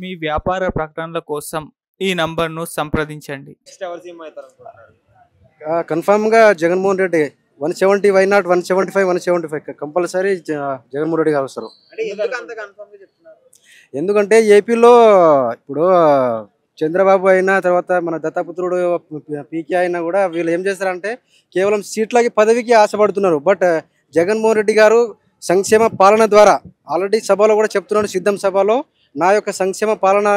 మీ వ్యాపార ప్రకటనల కోసం ఈ నంబర్ను సంప్రదించండి. నెక్స్ట్ ఎవరు సీఎం అవుతారు అనుకుంటున్నారు? కన్ఫామ్గా Jaganmohan Reddy 170, why not 175, 175 compulsory Jaganmohan Reddy గారు వస్తారు. అంటే ఎందుకు అంత కన్ఫర్మ్ గా చెప్తున్నారు? ఎందుకంటే ఏపీలో ఇప్పుడు చంద్రబాబు అయినా తర్వాత మన దత్తపుత్రుడు పీకే అయినా కూడా వీళ్ళు ఏం చేస్తారంటే కేవలం సీట్లకి పదవికి ఆశపడుతున్నారు. బట్ జగన్మోహన్ రెడ్డి గారు సంక్షేమ పాలన ద్వారా ఆల్రెడీ సభలో కూడా చెప్తున్నాడు, సిద్ధం సభలో నా యొక్క సంక్షేమ పాలన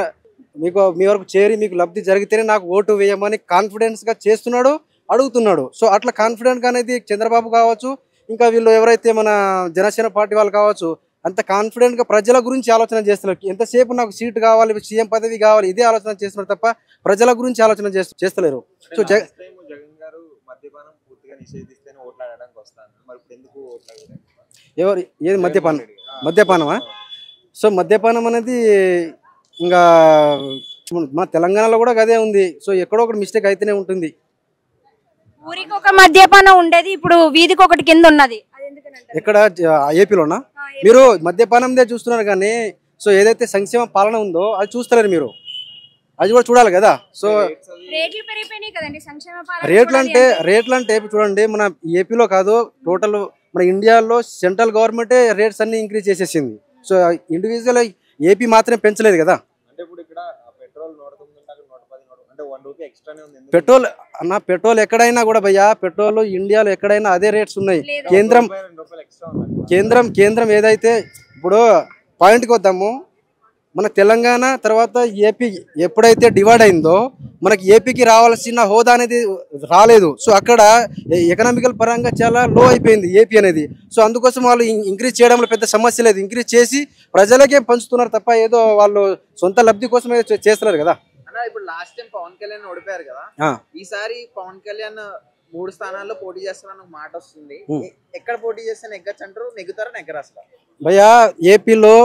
మీ వరకు చేరి మీకు లబ్ధి జరిగితేనే నాకు ఓటు వేయమని కాన్ఫిడెన్స్గా చేస్తున్నాడు, అడుగుతున్నాడు. సో అట్లా కాన్ఫిడెంట్గా అనేది చంద్రబాబు కావచ్చు, ఇంకా వీళ్ళు ఎవరైతే మన జనసేన పార్టీ వాళ్ళు కావచ్చు, అంత కాన్ఫిడెంట్గా ప్రజల గురించి ఆలోచన చేస్తున్నారు. ఎంతసేపు నాకు సీట్ కావాలి, సీఎం పదవి కావాలి, ఇదే ఆలోచన చేస్తున్నారు తప్ప ప్రజల గురించి ఆలోచన చేస్తలేరు. సో జగన్ గారు మద్యపానం పూర్తిగా నిషేధిస్తేనే ఓట్లు ఆడడానికి వస్తాను, మరి ఇప్పుడు ఎందుకు ఓట్లు ఎవరు ఏది మద్యపానమా? సో మద్యపానం అనేది ఇంకా మా తెలంగాణలో కూడా అదే ఉంది. సో ఎక్కడో ఒకటి మిస్టేక్ అయితేనే ఉంటుంది. ఊరికి ఒక మద్యపానం ఉండేది, ఇప్పుడు వీధికి ఒకటి కింద ఉన్నది. ఎక్కడ ఏపీలోనా? మీరు మద్యపానందే చూస్తున్నారు కానీ సో ఏదైతే సంక్షేమ పాలన ఉందో అది చూస్తలేరు మీరు, అది కూడా చూడాలి కదా. సో రేట్లు పెరిగిపోయినాయి కదండి, సంక్షేమ పాలన రేట్లు అంటే చూడండి, మన ఏపీలో కాదు టోటల్ మన ఇండియాలో సెంట్రల్ గవర్నమెంటే రేట్స్ అన్ని ఇంక్రీజ్ చేసేసింది. సో ఇండివిజువల్ ఏపీ మాత్రమే పెంచలేదు కదా. అంటే ఇప్పుడు ఇక్కడ పెట్రోల్ 109 110 అంటే 1 రూపీ ఎక్స్ట్రానే ఉంది. పెట్రోల్ ఎక్కడైనా కూడా భయ్యా, పెట్రోల్ ఇండియాలో ఎక్కడైనా అదే రేట్స్ ఉన్నాయి. కేంద్రం ఏదైతే ఇప్పుడు పాయింట్కి వద్దాము, మన తెలంగాణ తర్వాత ఏపీ ఎప్పుడైతే డివైడ్ అయిందో మనకి ఏపీకి రావాల్సిన హోదా అనేది రాలేదు. సో అక్కడ ఎకనామికల్ పరంగా చాలా లో అయిపోయింది ఏపీ అనేది. సో అందుకోసం వాళ్ళు ఇంక్రీజ్ చేయడంలో పెద్ద సమస్య లేదు, ఇంక్రీజ్ చేసి ప్రజలకే పంచుతున్నారు తప్ప ఏదో వాళ్ళు సొంత లబ్ధి కోసమే చేస్తున్నారు కదా. ఇప్పుడు లాస్ట్ టైం పవన్ కళ్యాణ్ ఓడిపోయారు కదా, ఈసారి పవన్ కళ్యాణ్ 3 స్థానాల్లో పోటీ చేస్తారని మాట వస్తుంది. ఎక్కడ పోటీ చేస్తే నెగ్గచ్చు అంటారు? నెగ్గుతారా నెగ్గరా అసలు? భయ్యా ఏపీలో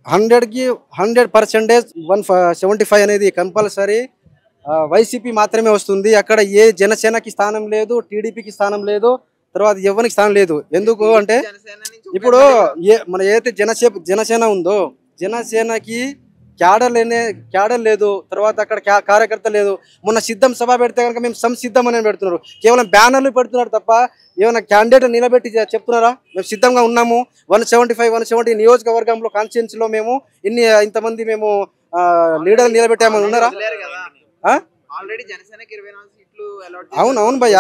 100కి 100% 175 అనేది కంపల్సరీ వైసీపీ మాత్రమే వస్తుంది. అక్కడ ఏ జనసేనకి స్థానం లేదు, టీడీపీకి స్థానం లేదు, తర్వాత ఎవరికి స్థానం లేదు. ఎందుకు అంటే ఇప్పుడు మన ఏదైతే జనసేన ఉందో జనసేనకి క్యాడర్ లేదు, తర్వాత అక్కడ కార్యకర్త లేదు. మొన్న సిద్ధం సభ పెడితే కనుక మేము సంసిద్ధం అని పెడుతున్నారు, కేవలం బ్యానర్లు పెడుతున్నారు తప్ప ఏమైనా క్యాండిడేట్ నిలబెట్టి చెప్తున్నారా మేము సిద్ధంగా ఉన్నాము, 170 నియోజకవర్గంలో కాన్స్టిట్యున్సీలో మేము ఇంతమంది మేము లీడర్లు నిలబెట్టామని ఉన్నారా? అవును భయ్య,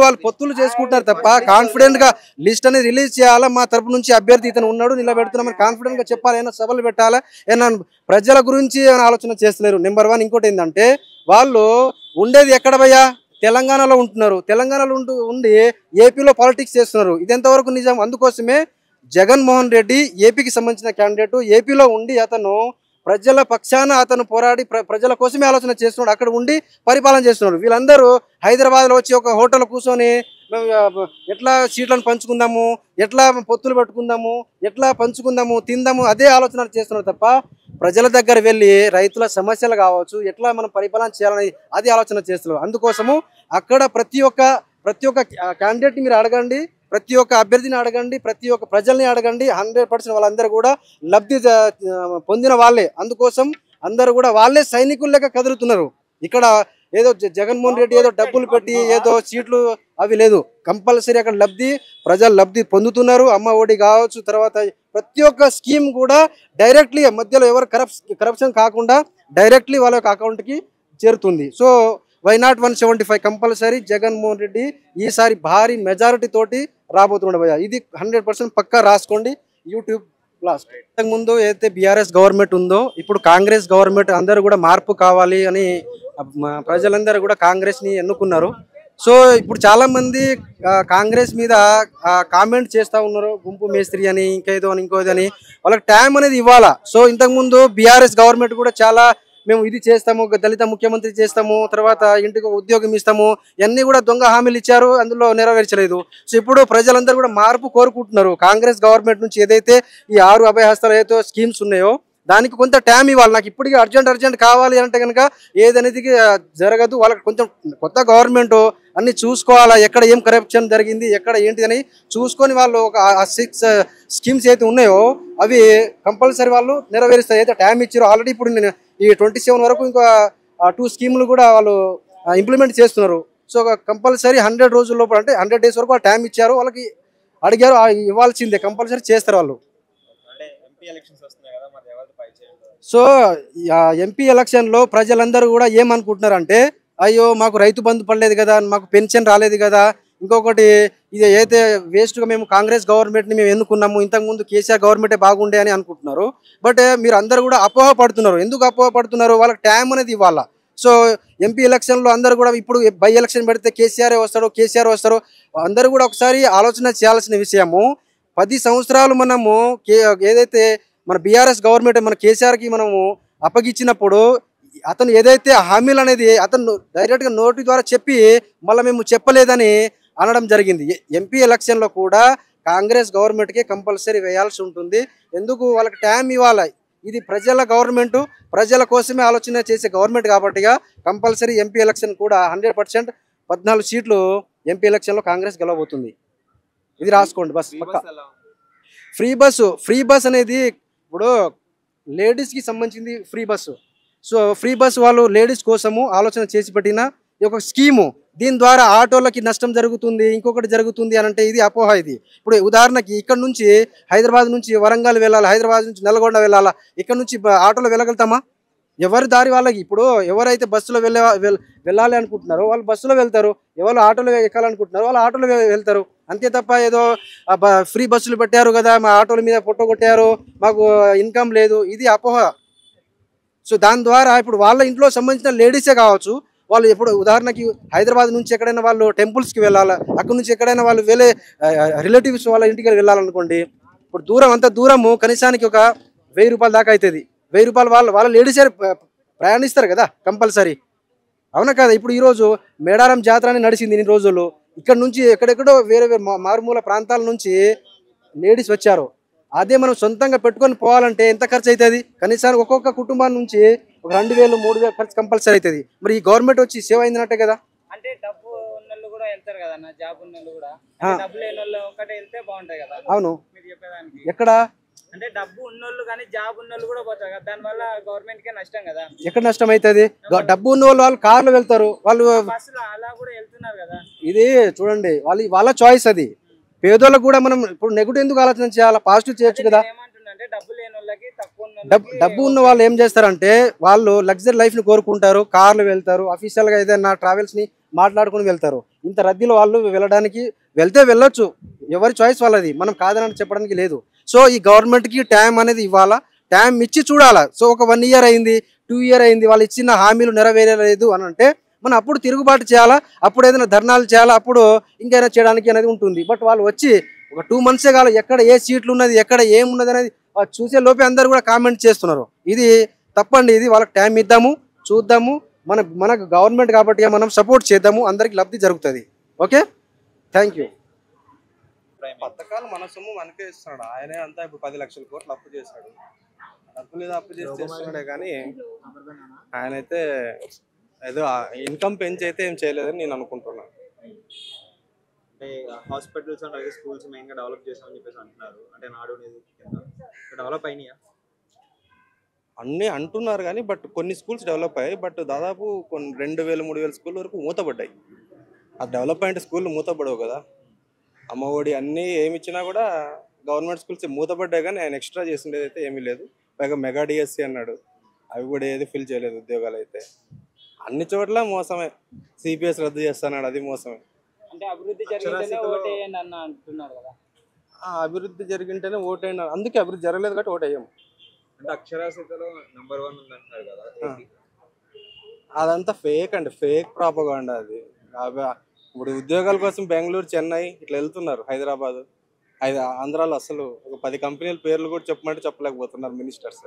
వాళ్ళు పొత్తులు చేసుకుంటున్నారు తప్ప కాన్ఫిడెంట్ గా లిస్ట్ అనేది రిలీజ్ చేయాలా, మా తరపు నుంచి అభ్యర్థి ఇతను ఉన్నాడు నిలబెడుతున్నామని కాన్ఫిడెంట్ గా చెప్పాలి. ఏమైనా సభలు పెట్టాలా, ఏమైనా ప్రజల గురించి ఏమైనా ఆలోచన చేస్తున్నారు. నెంబర్ 1. ఇంకోటి ఏంటంటే వాళ్ళు ఉండేది ఎక్కడ భయ్యా? తెలంగాణలో ఉంటున్నారు. తెలంగాణలో ఉండి ఏపీలో పాలిటిక్స్ చేస్తున్నారు. ఇది ఎంతవరకు నిజం? అందుకోసమే జగన్మోహన్ రెడ్డి ఏపీకి సంబంధించిన క్యాండిడేట్, ఏపీలో ఉండి అతను ప్రజల పక్షాన అతను పోరాడి ప్రజల కోసమే ఆలోచన చేస్తున్నాడు, అక్కడ ఉండి పరిపాలన చేస్తున్నాడు. వీళ్ళందరూ హైదరాబాద్లో వచ్చి ఒక హోటల్ కూర్చొని ఎట్లా సీట్లను పంచుకుందాము, ఎట్లా పొత్తులు పెట్టుకుందాము, ఎట్లా పంచుకుందాము, తిందాము, అదే ఆలోచన చేస్తున్నారు తప్ప ప్రజల దగ్గర వెళ్ళి రైతుల సమస్యలు కావచ్చు, ఎట్లా మనం పరిపాలన చేయాలని అది ఆలోచన చేస్తున్నారు. అందుకోసము అక్కడ ప్రతి ఒక్క క్యాండిడేట్ని మీరు అడగండి, ప్రతి ఒక్క అభ్యర్థిని అడగండి, ప్రతి ఒక్క ప్రజల్ని అడగండి, 100% వాళ్ళందరూ కూడా లబ్ధి పొందిన వాళ్ళే. అందుకోసం అందరూ కూడా వాళ్ళే సైనికులు లెక్క కదులుతున్నారు. ఇక్కడ ఏదో జగన్మోహన్ రెడ్డి ఏదో డబ్బులు పెట్టి ఏదో సీట్లు అవి లేదు, కంపల్సరీ అక్కడ ప్రజలు లబ్ధి పొందుతున్నారు. అమ్మ ఒడి కావచ్చు, తర్వాత ప్రతి ఒక్క స్కీమ్ కూడా డైరెక్ట్లీ మధ్యలో ఎవరు కరప్షన్ కాకుండా డైరెక్ట్లీ వాళ్ళ యొక్క అకౌంట్కి చేరుతుంది. So why not 175 compulsory Jaganmohan Reddy ఈసారి భారీ మెజారిటీ తోటి రాబోతున్నాడు భయ్యా. ఇది 100% పక్కా రాసుకోండి యూట్యూబ్ క్లాస్. ఇంతకుముందు ఏదైతే బీఆర్ఎస్ గవర్నమెంట్ ఉందో ఇప్పుడు కాంగ్రెస్ గవర్నమెంట్ అందరూ కూడా మార్పు కావాలి అని ప్రజలందరూ కూడా కాంగ్రెస్ని ఎన్నుకున్నారు. సో ఇప్పుడు చాలా మంది కాంగ్రెస్ మీద కామెంట్ చేస్తూ ఉన్నారు, గుంపు మేస్త్రి అని ఇంకేదో అని ఇంకోదని. వాళ్ళకి టైం అనేది ఇవ్వాలా. సో ఇంతకుముందు బీఆర్ఎస్ గవర్నమెంట్ కూడా చాలా మేము ఇది చేస్తాము, దళిత ముఖ్యమంత్రి చేస్తాము, తర్వాత ఇంటికి ఉద్యోగం ఇస్తాము, ఇవన్నీ కూడా దొంగ హామీలు ఇచ్చారు, అందులో నెరవేర్చలేదు. సో ఇప్పుడు ప్రజలందరూ కూడా మార్పు కోరుకుంటున్నారు. కాంగ్రెస్ గవర్నమెంట్ నుంచి ఏదైతే ఈ 6 అభయహస్తాలు ఏదైతే స్కీమ్స్ ఉన్నాయో దానికి కొంత టైం ఇవ్వాలి. నాకు ఇప్పటికీ అర్జెంట్ కావాలి అంటే కనుక ఏదనేది జరగదు. వాళ్ళకి కొంచెం కొత్త గవర్నమెంట్ అన్ని చూసుకోవాలా, ఎక్కడ ఏం కరప్షన్ జరిగింది, ఎక్కడ ఏంటి అని చూసుకొని వాళ్ళు ఒక 6 స్కీమ్స్ అయితే ఉన్నాయో అవి కంపల్సరీ వాళ్ళు నెరవేరుస్తారు. అయితే టైం ఇచ్చారో ఆల్రెడీ ఇప్పుడు నేను ఈ 27 వరకు ఇంకా 2 స్కీములు కూడా వాళ్ళు ఇంప్లిమెంట్ చేస్తున్నారు. సో కంపల్సరీ 100 రోజుల లోపల అంటే 100 డేస్ వరకు వాళ్ళు టైం ఇచ్చారు. వాళ్ళకి అడిగారు, ఇవ్వాల్సిందే, కంపల్సరీ చేస్తారు వాళ్ళు. సో ఎంపీ ఎలక్షన్లో ప్రజలందరూ కూడా ఏమనుకుంటున్నారంటే, అయ్యో మాకు రైతు బంధు పడలేదు కదా, మాకు పెన్షన్ రాలేదు కదా, ఇంకొకటి ఇది అయితే వేస్ట్గా మేము కాంగ్రెస్ గవర్నమెంట్ని మేము ఎన్నుకున్నాము, ఇంతకుముందు కేసీఆర్ గవర్నమెంటే బాగుండే అని అనుకుంటున్నారు. బట్ మీరు అందరూ కూడా అపోహ పడుతున్నారు. ఎందుకు అపోహ పడుతున్నారు? వాళ్ళకి టైం అనేది ఇవ్వాలా. సో ఎంపీ ఎలక్షన్లో అందరూ కూడా ఇప్పుడు బై ఎలక్షన్ పెడితే కేసీఆర్ వస్తారు. అందరూ కూడా ఒకసారి ఆలోచన చేయాల్సిన విషయము, 10 సంవత్సరాలు మనము ఏదైతే మన బీఆర్ఎస్ గవర్నమెంట్ మన కేసీఆర్కి మనము అప్పగించినప్పుడు అతను ఏదైతే హామీలు అనేది అతను డైరెక్ట్గా నోటి ద్వారా చెప్పి మళ్ళీ మేము చెప్పలేదని అనడం జరిగింది. ఎంపీ ఎలక్షన్లో కూడా కాంగ్రెస్ గవర్నమెంట్కి కంపల్సరీ వేయాల్సి ఉంటుంది. ఎందుకు? వాళ్ళకి టైం ఇవ్వాలి. ఇది ప్రజల గవర్నమెంట్, ప్రజల కోసమే ఆలోచన చేసే గవర్నమెంట్ కాబట్టిగా కంపల్సరీ ఎంపీ ఎలక్షన్ కూడా 100% 14 సీట్లు ఎంపీ ఎలక్షన్లో కాంగ్రెస్ గెలవబోతుంది. ఇది రాసుకోండి బస్ పక్క. ఫ్రీ బస్ అనేది ఇప్పుడు లేడీస్కి సంబంధించింది free bus. So free bus వాళ్ళు లేడీస్ కోసము ఆలోచన చేసి పెట్టిన ఒక స్కీము. దీని ద్వారా ఆటోలకి నష్టం జరుగుతుంది, ఇంకొకటి జరుగుతుంది అని అంటే ఇది అపోహ. ఇది ఇప్పుడు ఉదాహరణకి ఇక్కడ నుంచి హైదరాబాద్ నుంచి వరంగల్ వెళ్ళాలి, హైదరాబాద్ నుంచి నల్గొండ వెళ్ళాలా, ఇక్కడ నుంచి ఆటోలో వెళ్ళగలుగుతామా? ఎవరి దారి వాళ్ళకి. ఇప్పుడు ఎవరైతే బస్సులో వెళ్ళాలి అనుకుంటున్నారో వాళ్ళు బస్సులో వెళ్తారు, ఎవరు ఆటోలో ఎక్కాలనుకుంటున్నారో వాళ్ళు ఆటోలో వెళ్తారు. అంతే తప్ప ఏదో ఫ్రీ బస్సులు పెట్టారు కదా, మా ఆటోల మీద పొట్ట కొట్టారు, మాకు ఇన్కమ్ లేదు, ఇది అపోహ. సో దాని ద్వారా ఇప్పుడు వాళ్ళ ఇంట్లో సంబంధించిన లేడీసే కావచ్చు, వాళ్ళు ఇప్పుడు ఉదాహరణకి హైదరాబాద్ నుంచి ఎక్కడైనా వాళ్ళు టెంపుల్స్కి వెళ్ళాలా, అక్కడ నుంచి ఎక్కడైనా వాళ్ళు వెళ్ళే రిలేటివ్స్ వాళ్ళ ఇంటికి వెళ్ళాలనుకోండి, ఇప్పుడు అంత దూరము కనీసానికి ఒక 1000 రూపాయల దాకా అవుతుంది. 1000 రూపాయలు వాళ్ళ లేడీసే ప్రయాణిస్తారు కదా కంపల్సరీ, అవునా కదా? ఇప్పుడు ఈరోజు మేడారం జాతర అని నడిచింది ఇన్ని రోజులు. ఇక్కడ నుంచి ఎక్కడెక్కడో వేరే మారుమూల ప్రాంతాల నుంచి లేడీస్ వచ్చారు. అదే మనం సొంతంగా పెట్టుకొని పోవాలంటే ఎంత ఖర్చు అవుతుంది? కనీసానికి ఒక్కొక్క కుటుంబం నుంచి ఒక 2000 3000 ఖర్చు కంపల్సరీ అవుతుంది. మరి ఈ గవర్నమెంట్ వచ్చి సేవ అయిందన్నట్టే కదా. అంటే డబ్బు ఉన్నోళ్ళు కూడా వెళ్తారు కదా, జాబ్ ఉన్నోళ్ళు కూడా, డబ్బు లేని వాళ్ళు ఒకటే వెళ్తే బాగుంటాయి కదా. అవును, మీరు చెప్పేదానికి ఎక్కడ అంటే డబ్బు ఉన్నోళ్ళు కానీ జాబ్ ఉన్నోళ్ళు కూడా పోతారు కదా, దానివల్ల గవర్నమెంట్ కే నష్టం కదా. ఎక్కడ నష్టం అవుతుంది? డబ్బు ఉన్న వాళ్ళు కార్లో వెళ్తారు, వాళ్ళు బస్సులో అలా కూడా వెళ్తున్నారు కదా. ఇది చూడండి, వాళ్ళ చాయిస్. అది పేదోళ్ళకు కూడా మనం ఇప్పుడు నెగిటివ్ ఎందుకు ఆలోచన చేయాలి, పాజిటివ్ చేయొచ్చు కదా. ఏమంటుందంటే డబ్బు లేని వాళ్ళకి తక్కువ డబ్బు ఉన్న వాళ్ళు ఏం చేస్తారంటే వాళ్ళు లగ్జరీ లైఫ్ ని కోరుకుంటారు, కార్లు వెళ్తారు, అఫీషియల్ గా ఏదైనా ట్రావెల్స్ ని మాట్లాడుకుని వెళ్తారు. ఇంత రద్దీలో వాళ్ళు వెళ్ళడానికి వెళ్ళొచ్చు, ఎవరి చాయిస్ వాళ్ళది, మనం కాదని చెప్పడానికి లేదు. సో ఈ గవర్నమెంట్ కి టైం అనేది ఇవ్వాలా, టైం ఇచ్చి చూడాలా. సో ఒక 1 year అయింది, 2 years అయింది, వాళ్ళు ఇచ్చిన హామీలు నెరవేరలేదు అని అంటే మనం అప్పుడు తిరుగుబాటు చేయాలా, అప్పుడు ఏదైనా ధర్నాలు చేయాలా, అప్పుడు ఇంకైనా చేయడానికి అనేది ఉంటుంది. బట్ వాళ్ళు వచ్చి ఒక 2 months కాదు, ఎక్కడ ఏ సీట్లు ఉన్నది, ఎక్కడ ఏమున్నది అనేది చూసే లోపే అందరూ కూడా కామెంట్ చేస్తున్నారు. ఇది తప్పండి. ఇది వాళ్ళకి టైం ఇద్దాము, చూద్దాము. మనకు గవర్నమెంట్ కాబట్టి మనం సపోర్ట్ చేద్దాము, అందరికి లబ్ధి జరుగుతుంది. Okay, thank you. పథకాలు మన సొమ్ము మనకే ఇస్తున్నాడు ఆయనే. అంతా ఇప్పుడు 10 లక్షల కోట్లు అప్పు చేశాడు. డబ్బు లేదా అప్పు చేసి చేస్తున్నాడే కానీ ఆయన అయితే ఏదో ఇన్కమ్ పెంచి అయితే ఏం చేయలేదని నేను అనుకుంటున్నాను. అంటే హాస్పిటల్స్ అండ్ అలాగే స్కూల్స్ మెయిన్గా డెవలప్ చేసామని చెప్పేసి అంటున్నారు. అంటే నాడు డెవలప్ అయినాయా? అన్నీ అంటున్నారు కానీ బట్ కొన్ని స్కూల్స్ డెవలప్ అయ్యాయి. బట్ దాదాపు కొన్ని 2000-3000 స్కూల్ వరకు మూతపడ్డాయి. ఆ డెవలప్మెంట్ స్కూల్ మూతపడవు కదా. అమ్మఒడి అన్నీ ఏమి ఇచ్చినా కూడా గవర్నమెంట్ స్కూల్స్ మూతపడ్డాయి కానీ ఆయన ఎక్స్ట్రా చేసిండేది అయితే ఏమీ లేదు. పైగా మెగా డిఎస్సి అన్నాడు, అవి కూడా ఏది ఫిల్ చేయలేదు ఉద్యోగాలు అయితే. అన్ని చోట్ల మోసమే. సిపిఎస్ రద్దు చేస్తున్నాడు, అది మోసమే. అంటే అభివృద్ధి జరిగింటేనే ఓటేయండి అన్న అంటున్నారు కదా. అభివృద్ధి జరిగింటేనే ఓటేయండి, అందుకే అభివృద్ధి జరగలేదు కాబట్టి ఓటేయం. అంటే అక్షరాస్యతలో నంబర్ 1 ఉంది అంటున్నారు కదా. అదంతా ఫేక్ అండి, ఫేక్ ప్రాపగాండా అది. ఇప్పుడు ఉద్యోగాల కోసం బెంగళూరు, చెన్నై ఇట్లా వెళ్తున్నారు, హైదరాబాద్, ఆంధ్రాలో అసలు ఒక 10 కంపెనీల పేర్లు కూడా చెప్పమంటే చెప్పలేకపోతున్నారు మినిస్టర్స్.